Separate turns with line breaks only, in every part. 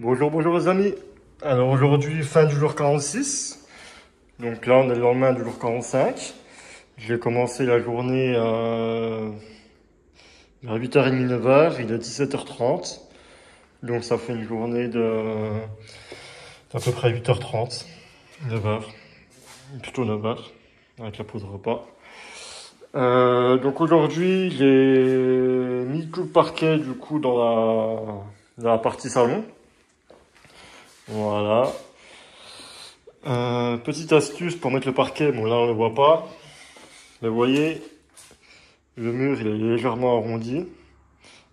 Bonjour, bonjour les amis. Alors aujourd'hui, fin du jour 46. Donc là, on est le lendemain du jour 45. J'ai commencé la journée vers 8h30, 9h. Il est 17h30. Donc ça fait une journée d'à peu près 8h30, 9h. Plutôt 9h, avec la pause repas. Donc aujourd'hui, j'ai mis tout le parquet du coup dans la partie salon. Voilà. Petite astuce pour mettre le parquet, bon là on ne le voit pas, mais vous voyez, le mur il est légèrement arrondi,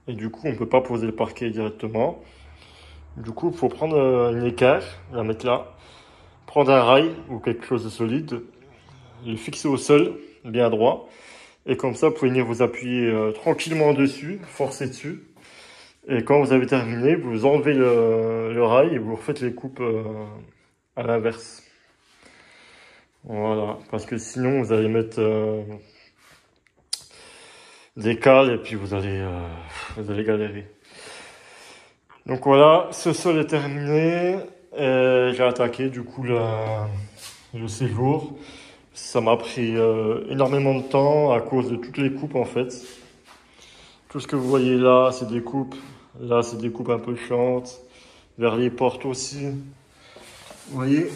et du coup on ne peut pas poser le parquet directement. Du coup il faut prendre une équerre, la mettre là, prendre un rail ou quelque chose de solide, le fixer au sol, bien droit, et comme ça vous pouvez venir vous appuyer tranquillement dessus, forcer dessus, et quand vous avez terminé, vous enlevez le rail et vous refaites les coupes à l'inverse. Voilà, parce que sinon vous allez mettre des cales et puis vous allez galérer. Donc voilà, ce sol est terminé. J'ai attaqué du coup le séjour. Ça m'a pris énormément de temps à cause de toutes les coupes en fait. Tout ce que vous voyez là, c'est des coupes. Là, c'est des coupes un peu chiantes. Vers les portes aussi. Vous voyez,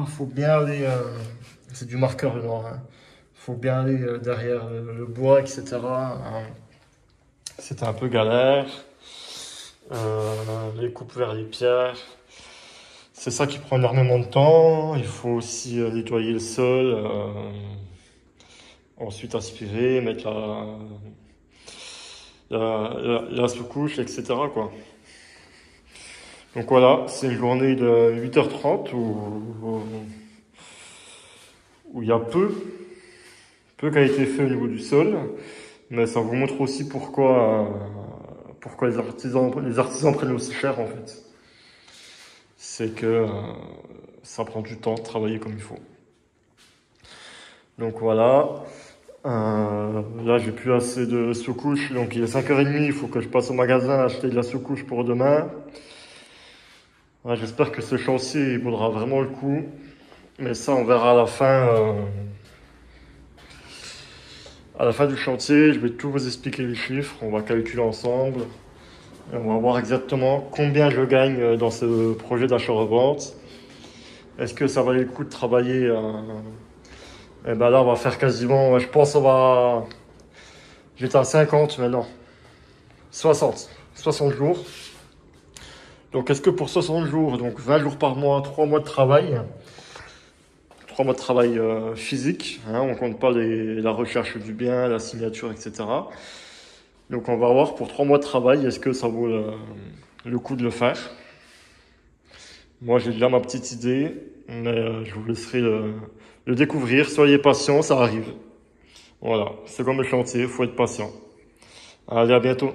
faut bien aller. C'est du marqueur noir. Hein. Faut bien aller derrière le bois, etc. C'était un peu galère. Les coupes vers les pierres. C'est ça qui prend énormément de temps. Il faut aussi nettoyer le sol. Ensuite aspirer, mettre la sous-couche, etc. quoi. Donc voilà, c'est une journée de 8h30 où il y a peu qui a été fait au niveau du sol. Mais ça vous montre aussi pourquoi les artisans prennent aussi cher en fait. C'est que ça prend du temps de travailler comme il faut. Donc voilà. Là, j'ai plus assez de sous-couche. Donc il est 5h30, il faut que je passe au magasin acheter de la sous-couche pour demain. Ouais, j'espère que ce chantier il vaudra vraiment le coup. Mais ça, on verra à la fin du chantier. Je vais tout vous expliquer les chiffres. On va calculer ensemble. Et on va voir exactement combien je gagne dans ce projet d'achat-revente. Est-ce que ça valait le coup de travailler Et ben là, on va faire quasiment, je pense, j'étais à 50 maintenant. 60 jours. Donc, est-ce que pour 60 jours, donc 20 jours par mois, 3 mois de travail, 3 mois de travail physique, hein, on compte pas la recherche du bien, la signature, etc. Donc, on va voir pour 3 mois de travail, est-ce que ça vaut le coup de le faire. Moi, j'ai déjà ma petite idée, mais je vous laisserai le découvrir. Soyez patient, ça arrive. Voilà, c'est comme le chantier, il faut être patient. Allez, à bientôt.